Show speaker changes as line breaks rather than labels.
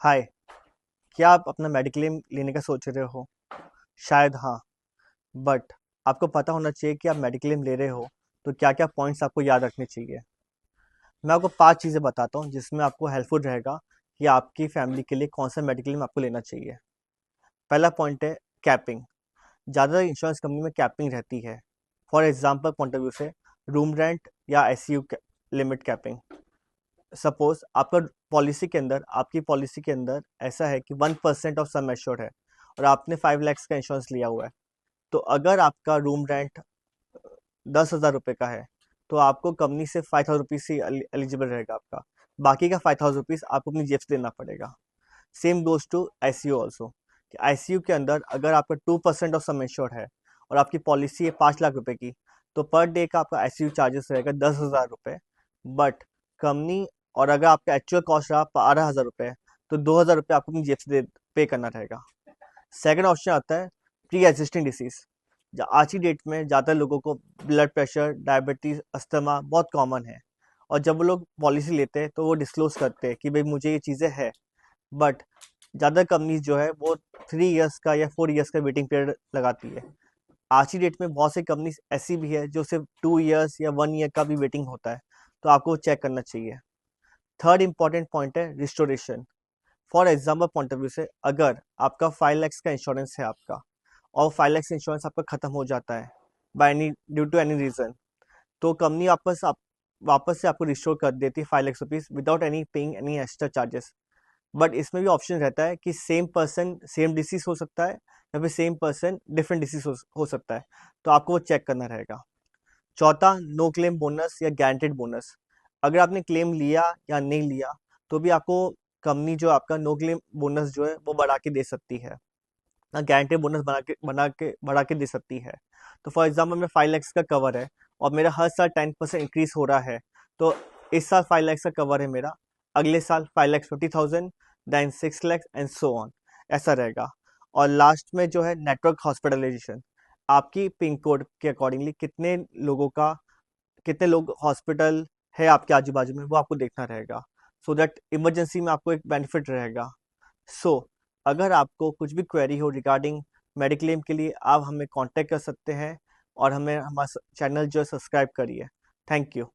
हाय। क्या आप अपना मेडिक्लेम लेने का सोच रहे हो? शायद हाँ। बट आपको पता होना चाहिए कि आप मेडिक्लेम ले रहे हो तो क्या क्या पॉइंट्स आपको याद रखने चाहिए। मैं आपको 5 चीज़ें बताता हूँ जिसमें आपको हेल्पफुल रहेगा कि आपकी फैमिली के लिए कौन सा मेडिक्लेम आपको लेना चाहिए। पहला पॉइंट है कैपिंग। ज़्यादातर इंश्योरेंस कंपनी में कैपिंग रहती है। For example point of view से रूम रेंट या ICU लिमिट कैपिंग। सपोज आपका आपकी पॉलिसी के अंदर ऐसा है कि 1% ऑफ सम एश्योर्ड है और आपने 5 lakhs का इंश्योरेंस लिया हुआ है। तो अगर आपका रूम रेंट 10,000 रुपये का है तो आपको कंपनी से 5,000 रुपीज ही एलिजिबल रहेगा आपका। बाकी का 5,000 रुपीज आपको अपनी जेब से देना पड़ेगा। Same goes to ICU also. ICU के अंदर अगर आपका 2% ऑफ सम एश्योर्ड है और आपकी पॉलिसी है 5 लाख रुपए की, तो पर डे का आपका ICU चार्जेस रहेगा 10,000 रुपये। बट कंपनी, और अगर आपका एक्चुअल कॉस्ट रहा 12,000 रुपये, तो 2,000 रुपये आपको अपनी जेब से पे करना रहेगा। सेकंड ऑप्शन आता है प्री एग्जिस्टिंग डिसीज। आज की डेट में ज़्यादातर लोगों को ब्लड प्रेशर, डायबिटीज, अस्थमा बहुत कॉमन है। और जब वो लोग पॉलिसी लेते हैं तो वो डिस्क्लोज करते हैं कि भाई मुझे ये चीज़ें है। बट ज़्यादा कंपनीज जो है वो 3 इयर्स का या 4 इयर्स का वेटिंग पीरियड लगाती है। आज की डेट में बहुत सी कंपनीज ऐसी भी है जो सिर्फ 2 इयर्स या 1 ईयर का भी वेटिंग होता है। तो आपको चेक करना चाहिए। थर्ड इंपॉर्टेंट पॉइंट है restoration. For example point of view से अगर आपका 5 lakhs का इंश्योरेंस है आपका, और 5 lakhs इंश्योरेंस आपका खत्म हो जाता है by any due to any reason, तो कंपनी वापस से आपको रिस्टोर कर देती है 5 lakhs rupees without any paying any extra charges. But इसमें भी ऑप्शन रहता है कि सेम पर्सन सेम डिसीज हो सकता है या फिर सेम पर्सन डिफरेंट डिसीज हो सकता है। तो आपको वो चेक करना रहेगा। चौथा, नो क्लेम बोनस या गारंटेड बोनस। अगर आपने क्लेम लिया या नहीं लिया तो भी आपको कंपनी जो आपका नो क्लेम बोनस जो है वो बढ़ा के दे सकती है, गारंटेड बोनस बढ़ा के दे सकती है। तो फॉर एग्जाम्पल मेरा 5 lakhs का कवर है और मेरा हर साल 10% इंक्रीज हो रहा है। तो इस साल 5 lakhs का कवर है मेरा, अगले साल 5,50,000, then 6 lakhs and so on, ऐसा रहेगा। और लास्ट में जो है नेटवर्क हॉस्पिटलाइजेशन। आपकी पिन कोड के अकॉर्डिंगली कितने लोग हॉस्पिटल है आपके आजू बाजू में, वो आपको देखना रहेगा। सो दैट इमरजेंसी में आपको एक बेनिफिट रहेगा। सो अगर आपको कुछ भी क्वेरी हो रिगार्डिंग मेडिक्लेम के लिए, आप हमें कांटेक्ट कर सकते हैं और हमें हमारा चैनल जो है सब्सक्राइब करिए। Thank you.